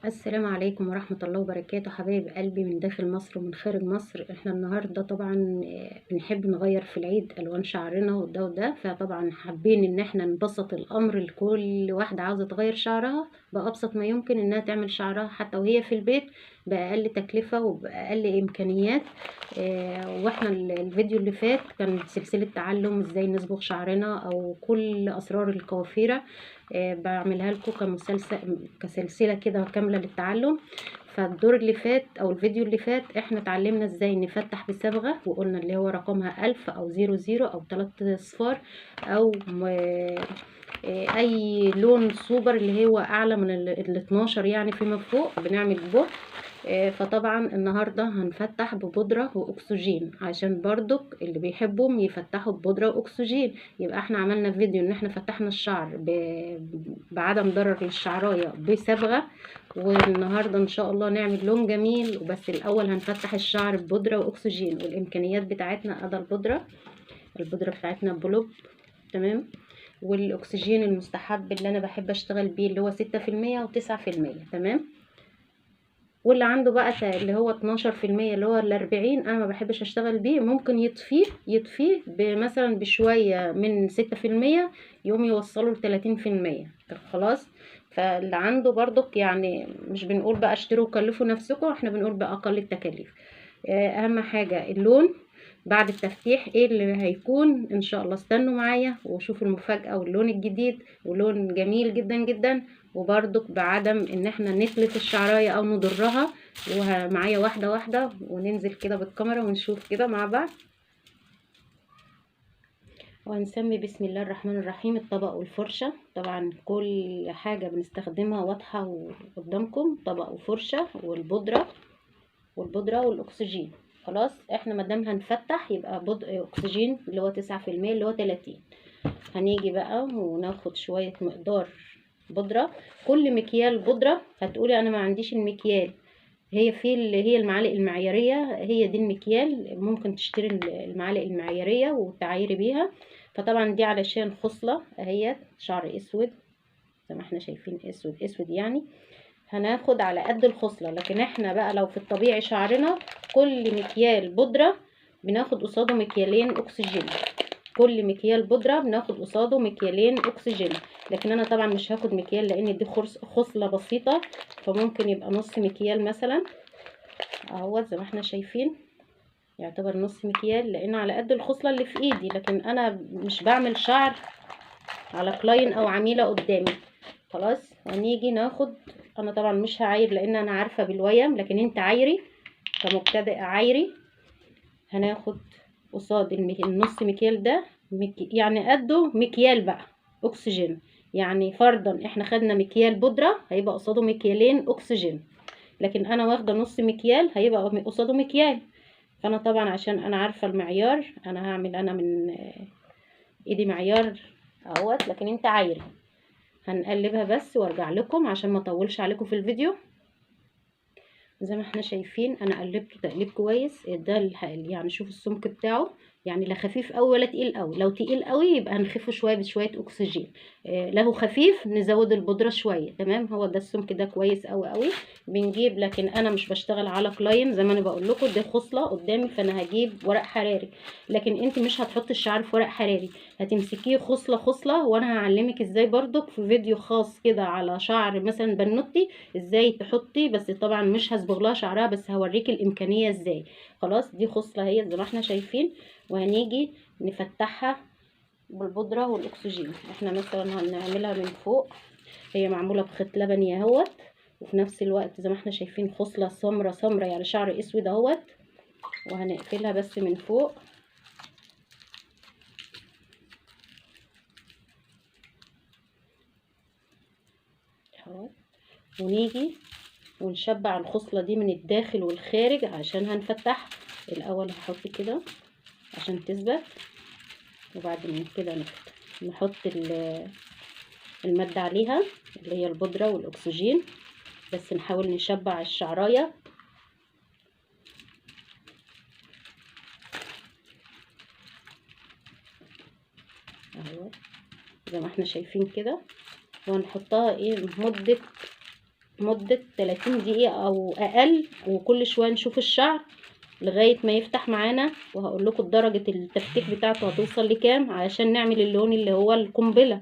السلام عليكم ورحمة الله وبركاته، حبايب قلبي من داخل مصر ومن خارج مصر. احنا النهاردة طبعا بنحب نغير في العيد ألوان شعرنا وده وده، فطبعا حابين ان احنا نبسط الأمر لكل واحدة عاوزة تغير شعرها بأبسط ما يمكن انها تعمل شعرها حتى وهي في البيت بأقل تكلفة وبأقل إمكانيات. واحنا الفيديو اللي فات كان سلسلة تعلم ازاي نصبغ شعرنا أو كل أسرار الكوافيرة. بعملها لكم كسلسلة كده كاملة للتعلم. فالدور اللي فات او الفيديو اللي فات احنا اتعلمنا ازاي نفتح بصبغة، وقلنا اللي هو رقمها 1000 او 00 او 3 اصفار او اي لون سوبر اللي هو اعلى من ال 12 يعني فيما فوق بنعمل به. فطبعا النهاردة هنفتح ببودرة واكسجين عشان برضك اللي بيحبهم يفتحوا ببودرة واكسجين. يبقى احنا عملنا فيديو ان احنا فتحنا الشعر بعدم ضرر للشعراية بصبغة، والنهاردة ان شاء الله نعمل لون جميل. وبس الاول هنفتح الشعر ببودرة واكسجين، والامكانيات بتاعتنا ادى البودرة بتاعتنا بلوب، تمام. والاكسجين المستحب اللي انا بحب اشتغل بيه اللي هو 6% و9%، تمام. واللي عنده بقى اللي هو 12% اللي هو ال40 انا ما بحبش اشتغل بيه، ممكن يطفيه مثلا بشوية من 6% يوم يوصله ل30%، خلاص. فاللي عنده برضك يعني مش بنقول بقى اشتروا وكلفوا نفسكم، احنا بنقول بأقل التكاليف. اهم حاجة اللون بعد التفتيح ايه اللي هيكون ان شاء الله. استنوا معايا وشوفوا المفاجأة واللون الجديد، ولون جميل جدا جدا، وبرضك بعدم ان احنا نتلف الشعراية او نضرها. ومعايا واحدة واحدة وننزل كده بالكاميرا ونشوف كده مع بعض. وهنسمي بسم الله الرحمن الرحيم الطبق والفرشة. طبعا كل حاجة بنستخدمها واضحة قدامكم، طبق وفرشة والبودرة والأكسجين. خلاص احنا مادام هنفتح يبقى أكسجين اللي هو 9% اللي هو 30. هنيجي بقى وناخد شوية مقدار بودرة. كل مكيال بودرة هتقولي أنا ما عنديش المكيال، هي في اللي هي المعالق المعيارية، هي دي المكيال. ممكن تشتري المعالق المعيارية وتعايري بيها. فطبعا دي علشان خصلة اهي شعر اسود زي ما احنا شايفين، اسود اسود يعني. هناخد على قد الخصلة، لكن احنا بقى لو في الطبيعي شعرنا كل مكيال بودرة بناخد قصاده مكيالين اكسجين. كل مكيال بودرة بناخد قصاده مكيالين اكسجين. لكن انا طبعا مش هاخد مكيال لان دي خصلة بسيطة، فممكن يبقى نص مكيال مثلا اهوت زي ما احنا شايفين، يعتبر نص مكيال لان على قد الخصلة اللي في ايدي. لكن انا مش بعمل شعر على كلاين او عميلة قدامي. خلاص هنيجي ناخد، انا طبعا مش هعاير لان انا عارفة بالويم، لكن انت عايري كمبتدئ عايري. هناخد قصاد النص مكيال ده يعني قده مكيال بقى اكسجين. يعني فرضا احنا خدنا مكيال بودرة هيبقى قصاده مكيالين اكسجين، لكن انا واخده نص مكيال هيبقى قصاده مكيال. فانا طبعا عشان انا عارفه المعيار انا هعمل انا من ايدي معيار اهوت، لكن انت عايري. هنقلبها بس وارجع لكم عشان ما اطولش عليكم في الفيديو. زي ما احنا شايفين انا قلبته تقليب كويس. ده يعني شوف السمك بتاعه، يعني لا خفيف قوي ولا تقيل قوي. لو تقيل قوي يبقى هنخفه شويه بشويه اكسجين. لو خفيف نزود البودره شويه، تمام. هو ده السمك ده كويس قوي قوي بنجيب. لكن انا مش بشتغل على كلاين زي ما انا بقول لكم، دي خصله قدامي فانا هجيب ورق حراري. لكن انت مش هتحطي الشعر في ورق حراري، هتمسكيه خصله خصله. وانا هعلمك ازاي برضك في فيديو خاص كده على شعر مثلا بنوتي ازاي تحطي، بس طبعا مش هصبغ لها شعرها بس هوريك الامكانيه ازاي. خلاص دي خصله هي زي ما احنا شايفين، وهنيجي نفتحها بالبودره والاكسجين. احنا مثلا هنعملها من فوق، هي معموله بخيط لبني اهوت، وفي نفس الوقت زي ما احنا شايفين خصله سمره سمره يعني شعر اسود اهوت. وهنقفلها بس من فوق اهوت، ونيجي ونشبع الخصلة دي من الداخل والخارج عشان هنفتح. الاول هحط كده عشان تثبت، وبعد كده نحط المادة عليها اللي هي البودرة والاكسجين، بس نحاول نشبع الشعراية اهو زي ما احنا شايفين كده. وهنحطها ايه مدة مدة 30 دقيقة او اقل، وكل شوية نشوف الشعر لغاية ما يفتح معانا، وهقول لكم درجة التفتيح بتاعته هتوصل لكام علشان نعمل اللون اللي هو القنبلة.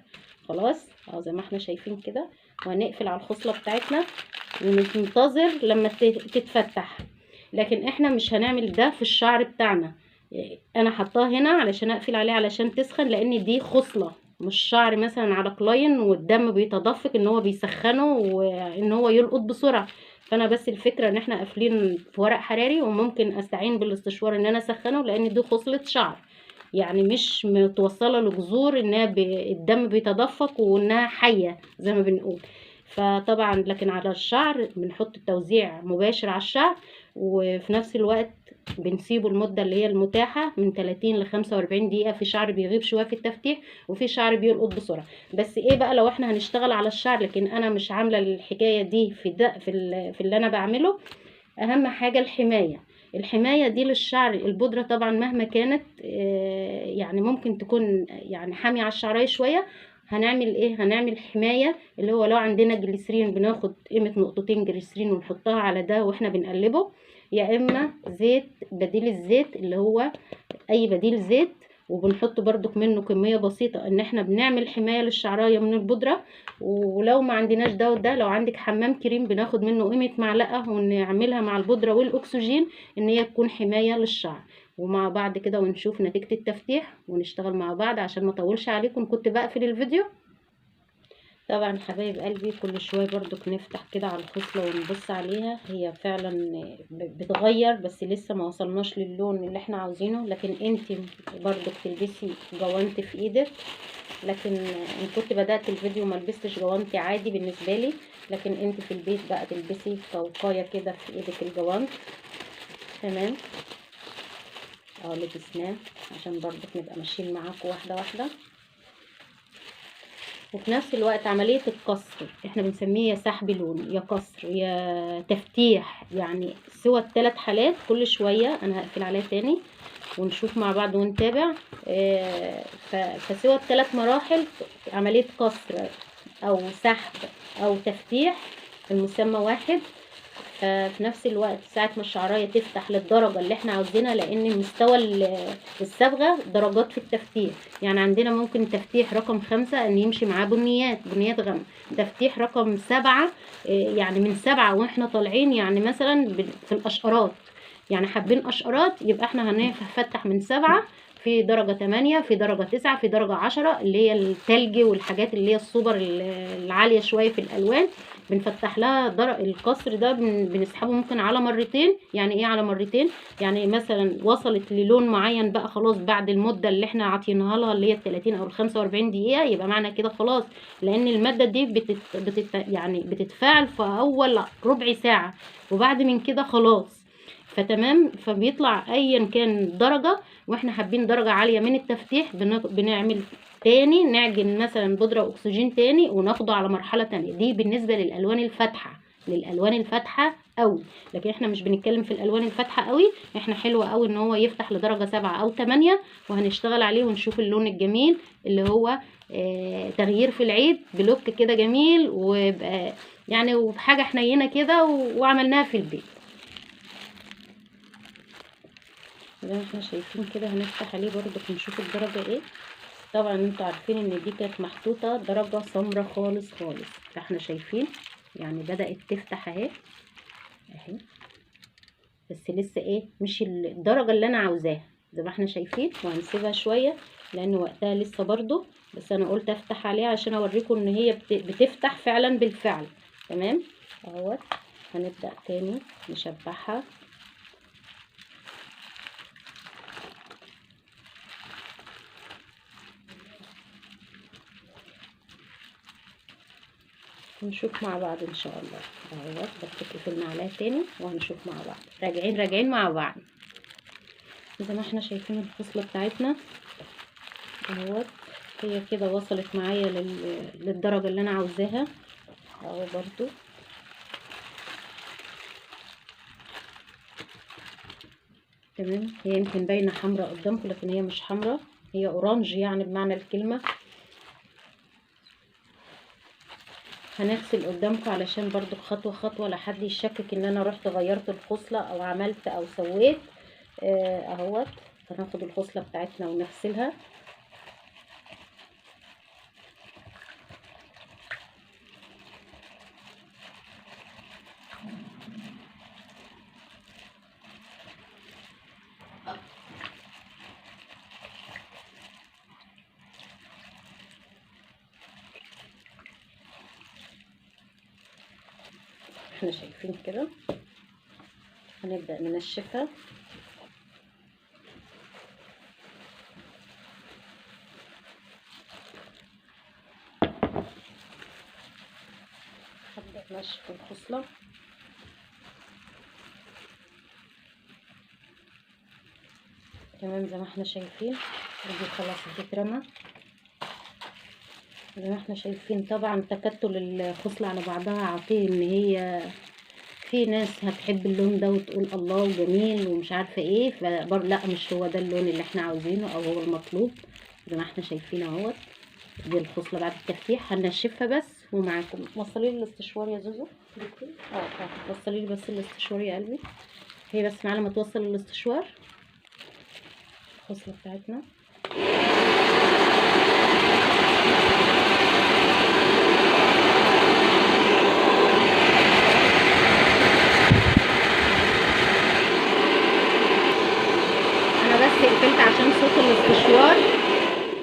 خلاص اهو زي ما احنا شايفين كده، وهنقفل على الخصلة بتاعتنا وننتظر لما تتفتح. لكن احنا مش هنعمل ده في الشعر بتاعنا، انا حطاه هنا علشان اقفل عليه علشان تسخن، لان دي خصلة مش شعر مثلا على كلاين والدم بيتدفق ان هو بيسخنه وان هو يلقط بسرعة. فانا بس الفكرة ان احنا قافلين في ورق حراري، وممكن استعين بالاستشوار ان انا اسخنه، لان دي خصلة شعر يعني مش متوصلة لجذور انها الدم بيتدفق وانها حية زي ما بنقول. فطبعا لكن على الشعر بنحط التوزيع مباشر على الشعر، وفي نفس الوقت بنسيبه المدة اللي هي المتاحة من 30 ل 45 دقيقة. في شعر بيغيب شوية في التفتيح، وفي شعر بيلقط بسرعة. بس ايه بقى لو احنا هنشتغل على الشعر، لكن انا مش عاملة الحكاية دي في اللي انا بعمله. اهم حاجة الحماية دي للشعر. البودرة طبعا مهما كانت يعني ممكن تكون يعني حامية على الشعرية شوية. هنعمل ايه؟ هنعمل حماية اللي هو لو عندنا جليسرين بناخد قيمة نقطتين جليسرين ونحطها على ده واحنا بنقلبه، يا اما زيت بديل الزيت اللي هو اي بديل زيت، وبنحط برضك منه كمية بسيطة ان احنا بنعمل حماية للشعراية من البودرة. ولو ما عندناش ده وده، لو عندك حمام كريم بناخد منه قيمة معلقة ونعملها مع البودرة والاكسجين ان هي تكون حماية للشعر. ومع بعض كده ونشوف نتيجة التفتيح ونشتغل مع بعض عشان ما اطولش عليكم. كنت بقفل الفيديو. طبعا حبايب قلبي كل شويه برضك نفتح كده على الخصله ونبص عليها، هي فعلا بتغير بس لسه ما وصلناش للون اللي احنا عاوزينه. لكن انت برضك تلبسي جوانت في ايدك. لكن ان كنت بدات الفيديو ما لبستش جوانتي عادي بالنسبه لي، لكن انت في البيت بقى تلبسي فوقايه كده في ايدك الجوانت. تمام اهو لبسناه عشان برضك نبقى ماشيين معاكم واحده واحده. وفي نفس الوقت عملية القصر احنا بنسميه يا سحب لون يا قصر يا تفتيح، يعني سوى الثلاث حالات. كل شوية انا هقفل عليها تاني ونشوف مع بعض ونتابع. فسوى الثلاث مراحل عملية قصر او سحب او تفتيح المسمى واحد. في نفس الوقت ساعة ما الشعراية تفتح للدرجة اللي احنا عاوزينها، لان مستوى الصبغة درجات في التفتيح. يعني عندنا ممكن تفتيح رقم 5 ان يمشي معاه بنيات غامقة. تفتيح رقم 7 يعني من 7 واحنا طالعين، يعني مثلا في الاشقرات، يعني حابين اشقرات يبقى احنا هنفتح من 7 في درجة 8 في درجة 9 في درجة 10 اللي هي التلج والحاجات اللي هي السوبر العالية شوية في الالوان. بنفتح لها القصر ده بنسحبه ممكن على مرتين. يعني ايه على مرتين؟ يعني مثلا وصلت للون معين بقى خلاص بعد المدة اللي احنا عطيناها لها اللي هي ال 30 او ال 45 دقيقة، يبقى معنى كده خلاص. لان المادة دي يعني بتتفاعل في اول ربع ساعة، وبعد من كده خلاص. فتمام، فبيطلع ايا كان درجة، واحنا حابين درجة عالية من التفتيح بنعمل تاني، نعجن مثلا بودرة اكسجين تاني وناخده على مرحلة تانية. دي بالنسبة للالوان الفاتحة، قوي. لكن احنا مش بنتكلم في الالوان الفاتحة قوي. احنا حلوة قوي ان هو يفتح لدرجة 7 او 8، وهنشتغل عليه ونشوف اللون الجميل اللي هو تغيير في العيد بلوك كده جميل، ويبقى يعني وبحاجة حنينة كده وعملناها في البيت زي ما احنا شايفين كده. هنفتح عليه برضو نشوف الدرجة ايه. طبعا انتوا عارفين ان دي كانت محطوطة درجة سمرة خالص خالص، فاحنا شايفين يعني بدأت تفتح اهي بس لسه ايه مش الدرجة اللي انا عاوزاها زي ما احنا شايفين. وهنسيبها شوية لان وقتها لسه برضو، بس انا قلت افتح عليها عشان اوريكم ان هي بتفتح فعلا بالفعل. تمام اهوت. هنبدأ تاني نشبعها. ونشوف مع بعض ان شاء الله. اهوت بتكي في المعلقه تاني وهنشوف مع بعض. راجعين مع بعض زي ما احنا شايفين الخصله بتاعتنا اهوت. هي كده وصلت معايا للدرجه اللي انا عاوزاها اهو برضو. تمام، هي يمكن باينه حمراء قدامكم لكن هي مش حمراء، هي اورانج يعني بمعنى الكلمه. هنغسل قدامكم علشان برضو خطوة خطوة لحد يشكك ان انا رحت غيرت الخصلة او عملت او سويت. اهوت. هناخد الخصلة بتاعتنا ونغسلها. احنا شايفين كده. هنبدأ ننشفها. هبدأ نشف الخصلة. تمام زي ما احنا شايفين. دي خلاص بتترمى زي ما احنا شايفين. طبعا تكتل الخصلة على بعضها عطيه ان هي في ناس هتحب اللون ده وتقول الله جميل ومش عارفه ايه، لا مش هو ده اللون اللي احنا عاوزينه او هو المطلوب. زي ما احنا شايفين اهوت. دي الخصله بعد التفتيح هنشفها بس. ومعاكم وصلي لي الاستشوار يا زوزو. وصلي لي بس الاستشوار يا قلبي. هي بس معانا ما توصل الاستشوار الخصله بتاعتنا. قفلت عشان صوت الاستشوار.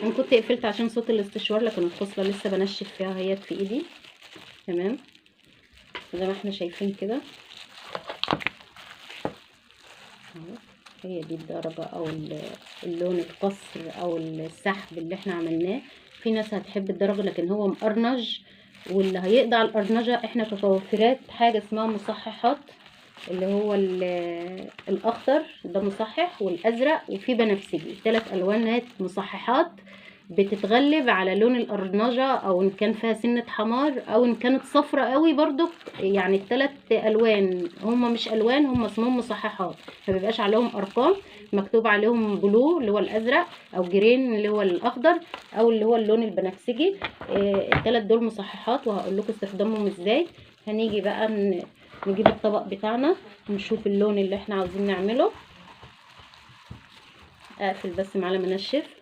انا كنت قفلت عشان صوت الاستشوار، لكن الخصله لسه بنشف فيها اهيت في ايدي. تمام زي ما احنا شايفين كده. هي دي الدرجه او اللون القصر او السحب اللي احنا عملناه. في ناس هتحب الدرجه لكن هو مقرنج، واللي هيقضي على القرنجه احنا كتوفيرات حاجه اسمها مصححات، اللي هو الاخضر ده مصحح والازرق وفي بنفسجي. 3 الوانات مصححات بتتغلب على لون القرنجه، او ان كان فيها سنه حمار او ان كانت صفرة قوي برضو. يعني ال3 الوان هم مش الوان، هم اسمهم مصححات، ما بيبقاش عليهم ارقام، مكتوب عليهم بلو اللي هو الازرق او جرين اللي هو الاخضر او اللي هو اللون البنفسجي. ال3 دول مصححات وهقول لكم استخدامهم ازاي. هنيجي بقى نجيب الطبق بتاعنا ونشوف اللون اللي احنا عاوزين نعمله. اقفل بس معاه منشف.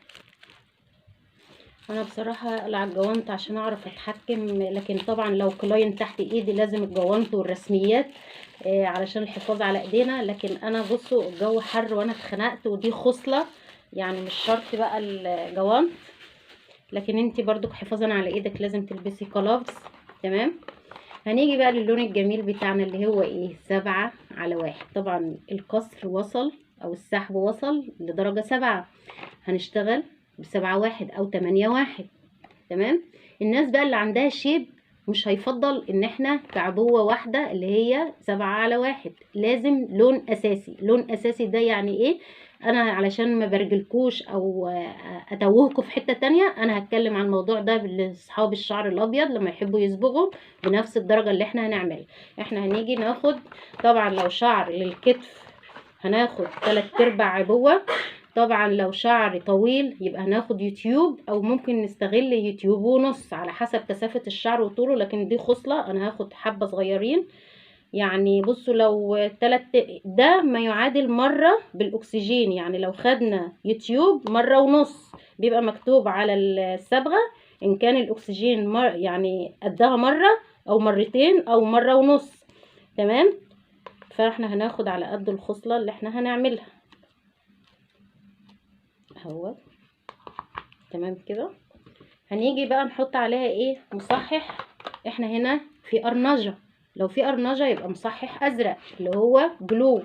انا بصراحه اقلع الجوانت عشان اعرف اتحكم، لكن طبعا لو كلاين تحت ايدي لازم الجوانت والرسميات علشان الحفاظ على ايدينا. لكن انا بصوا الجو حر وانا اتخنقت ودي خصله، يعني مش شرط بقى الجوانت، لكن انتي برضو حفاظا على ايدك لازم تلبسي كلافز. تمام. هنيجي بقى للون الجميل بتاعنا اللي هو ايه 7/1. طبعا القصر وصل او السحب وصل لدرجة 7، هنشتغل ب7/1 او 8/1. تمام. الناس بقى اللي عندها شيب مش هيفضل ان احنا كعبوة واحدة اللي هي 7/1، لازم لون اساسي. لون اساسي ده يعني ايه؟ انا علشان ما برجلكوش او اتوهكم في حتة تانية، انا هتكلم عن الموضوع ده لاصحاب الشعر الابيض لما يحبوا يصبغوا بنفس الدرجة اللي احنا هنعملها. احنا هنيجي ناخد طبعا لو شعر للكتف هناخد 3/4 عبوة. طبعا لو شعر طويل يبقى هناخد يوتيوب، او ممكن نستغل يوتيوب ونص على حسب كثافة الشعر وطوله. لكن دي خصلة انا هاخد حبة صغيرين. يعني بصوا لو 3 ده ما يعادل مرة بالاكسجين. يعني لو خدنا يوتيوب 1.5 بيبقى مكتوب على الصبغة ان كان الاكسجين يعني قدها مرة او مرتين او 1.5. تمام. فاحنا هناخد على قد الخصلة اللي احنا هنعملها اهو. تمام كده. هنيجي بقى نحط عليها ايه مصحح. احنا هنا في قرنجة، لو في قرنجة يبقى مصحح ازرق اللي هو بلو.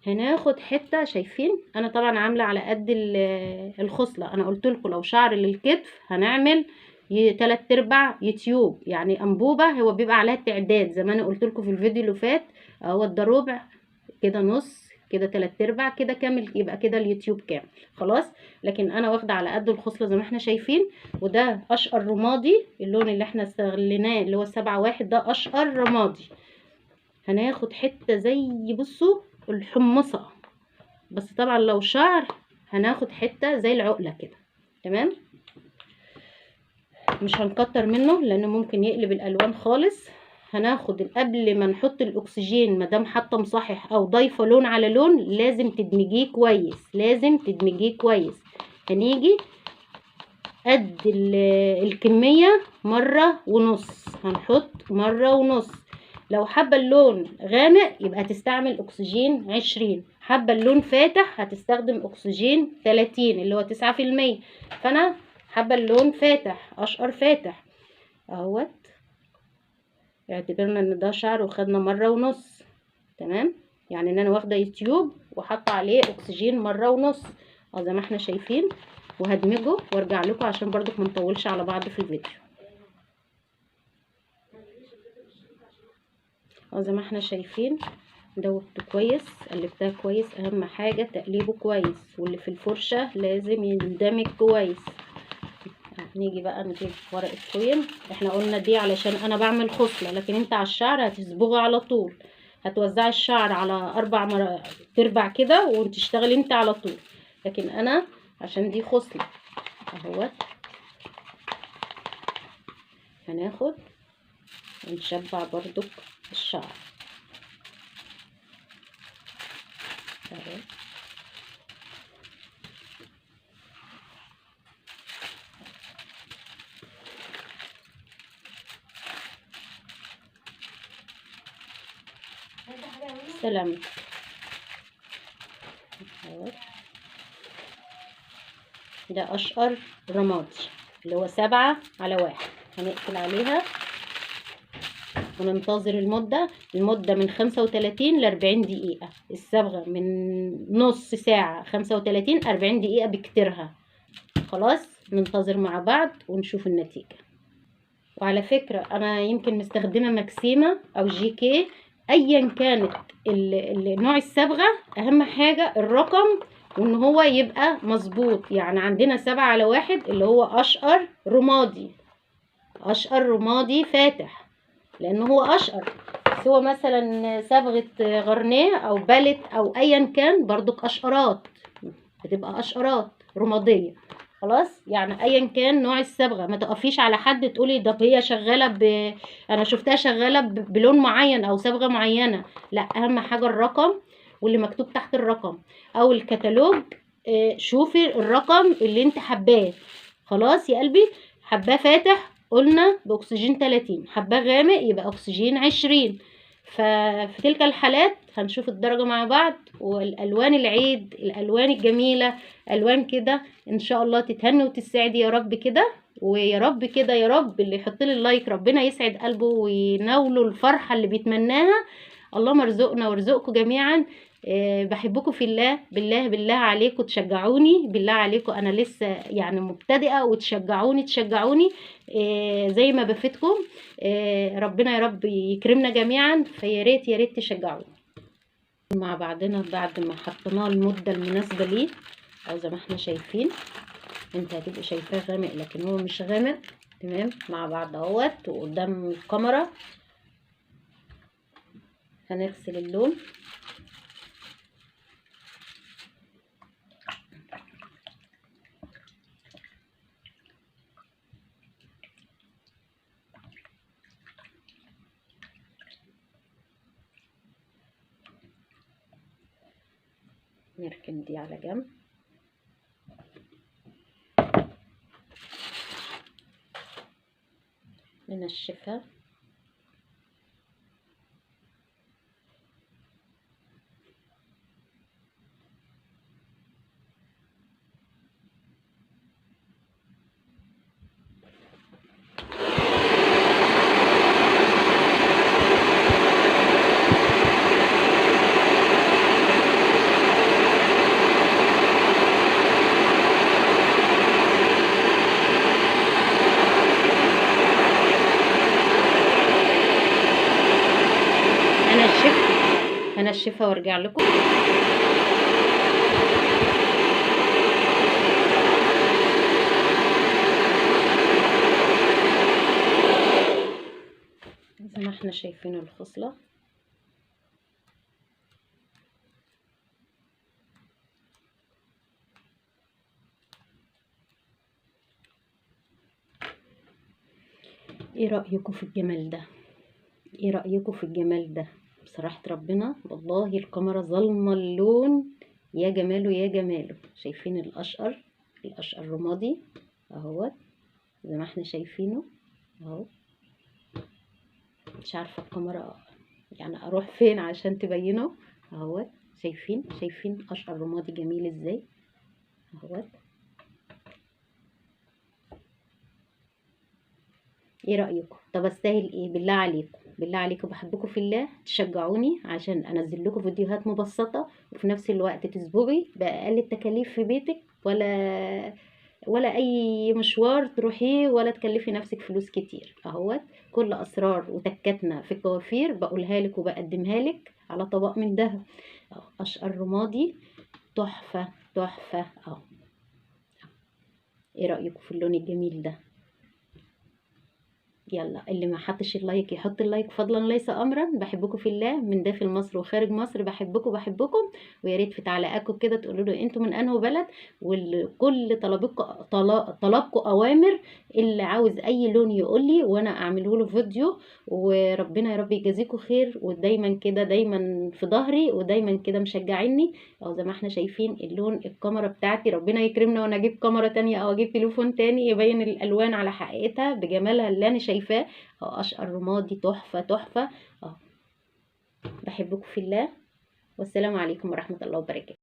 هناخد حتة. شايفين انا طبعا عاملة على قد الخصلة. انا قلت لكم لو شعر للكتف هنعمل 3/4 يوتيوب، يعني انبوبة هو بيبقى عليها التعداد زي ما انا قلت لكم في الفيديو اللي فات اهو. ده ربع كده، نص كده، 3/4 كده، كامل. يبقى كده اليوتيوب كامل خلاص. لكن انا واخده على قد الخصله زي ما احنا شايفين. وده اشقر رمادي، اللون اللي احنا استغليناه اللي هو 7/1 ده اشقر رمادي. هناخد حته زي بصوا الحمصه، بس طبعا لو شعر هناخد حته زي العقله كده. تمام. مش هنكتر منه لانه ممكن يقلب الالوان خالص. هناخد قبل ما نحط الاكسجين مادام حاطه مصحح او ضايفه لون على لون لازم تدمجيه كويس، لازم تدمجيه كويس. هنيجي قد الكميه مره ونص، هنحط مره ونص. لو حابه اللون غامق يبقى هتستعمل اكسجين 20، حابه اللون فاتح هتستخدم اكسجين 30 اللي هو 9%. فانا حابه اللون فاتح، اشقر فاتح اهوت. اعتبرنا ان ده شعر وخدنا مره ونص، تمام؟ يعني ان انا واخده يوتيوب وحاطه عليه اكسجين مره ونص زي ما احنا شايفين. وهدمجه وارجع لكم عشان برضو ما نطولش على بعض في الفيديو. زي ما احنا شايفين دوبته كويس، قلبتها كويس. اهم حاجه تقليبه كويس، واللي في الفرشه لازم يندمج كويس. نيجي بقى نجيب ورقه فويل. احنا قلنا دي علشان انا بعمل خصله، لكن انت على الشعر هتصبغه على طول. هتوزعي الشعر على 4 تربع كده وتشتغلي انت على طول، لكن انا عشان دي خصله اهوت. هناخد ونشبع برضو الشعر اهو. سلام اهو. ده اشقر رمادي اللي هو 7:1. هنقفل عليها وننتظر المدة من 35 ل40 دقيقة. الصبغة من نص ساعة، 35 40 دقيقة بكتيرها. خلاص ننتظر مع بعض ونشوف النتيجة. وعلى فكرة انا يمكن مستخدمة ماكسيما او جيكي، ايا كانت نوع الصبغة، اهم حاجة الرقم وان هو يبقى مظبوط. يعني عندنا 7:1 اللي هو اشقر رمادي، اشقر رمادي فاتح لانه هو اشقر. سوى مثلا صبغه غرنيه او باليت او ايا كان برضك اشقرات، بتبقى اشقرات رماديه. خلاص يعني ايا كان نوع الصبغه، ما تقفيش على حد تقولي ده هي شغاله انا شفتها شغاله بلون معين او صبغه معينه. لا، اهم حاجه الرقم واللي مكتوب تحت الرقم او الكتالوج. شوفي الرقم اللي انت حباه. خلاص يا قلبي، حباه فاتح قلنا باكسجين 30، حباه غامق يبقى اكسجين 20. ففي تلك الحالات هنشوف الدرجة مع بعض. والالوان العيد، الالوان الجميلة، الوان كده ان شاء الله تتهني وتسعدي يا رب كده. ويا رب كده يا رب اللي يحط لي اللايك ربنا يسعد قلبه ويناوله الفرحة اللي بيتمناها. اللهم ارزقنا وارزقكم جميعا. بحبكم في الله. بالله عليكم تشجعوني، بالله عليكم انا لسه يعني مبتدئه، وتشجعوني زي ما بفيدكم. ربنا يا رب يكرمنا جميعا. فيا ريت يا ريت تشجعوني مع بعضنا. بعد ما حطيناه المده المناسبه ليه او زي ما احنا شايفين، انت هتبقى شايفاه غامق لكن هو مش غامق. تمام مع بعض اهوت وقدام الكاميرا. هنغسل اللون. نركن دي على جنب. ننشفها. هنشفها وارجع لكم. زي ما احنا شايفين الخصلة. ايه رأيكم في الجمال ده؟ ايه رأيكم في الجمال ده؟ بصراحة ربنا والله الكاميرا ظالمة اللون. يا جماله يا جماله. شايفين الاشقر؟ الاشقر رمادي اهوت زي ما احنا شايفينه اهو. مش عارفة الكاميرا يعني اروح فين عشان تبينه اهوت. شايفين اشقر رمادي جميل ازاي اهوت. ايه رأيكم؟ طب استاهل ايه؟ بالله عليكم بالله عليكم بحبكم في الله تشجعوني عشان انزل لكم فيديوهات مبسطة وفي نفس الوقت تصبري بأقل التكاليف في بيتك، ولا اي مشوار تروحيه ولا تكلفي نفسك فلوس كتير اهوت. كل اسرار وتكاتنا في الكوافير بقولها لك وبقدمها لك على طبق من دهب. اشقر رمادي تحفة تحفة اهو. ايه رأيكم في اللون الجميل ده؟ يلا اللي ما حطش اللايك يحط اللايك فضلا ليس امرا. بحبكم في الله من داخل مصر وخارج مصر. بحبكم. ويا ريت في تعليقاتكم كده تقولوا له انتوا من انه بلد، وكل طلبكم اوامر. اللي عاوز اي لون يقول لي وانا اعمله له فيديو. وربنا يا رب يجازيكم خير، ودايما كده دايما في ظهري ودايما كده مشجعيني. او زي ما احنا شايفين اللون الكاميرا بتاعتي ربنا يكرمنا وانا اجيب كاميرا تانية او اجيب تليفون تاني يبين الالوان على حقيقتها بجمالها اللي انا شايفاه. اشقر رمادي تحفة تحفة. بحبكم في الله والسلام عليكم ورحمة الله وبركاته.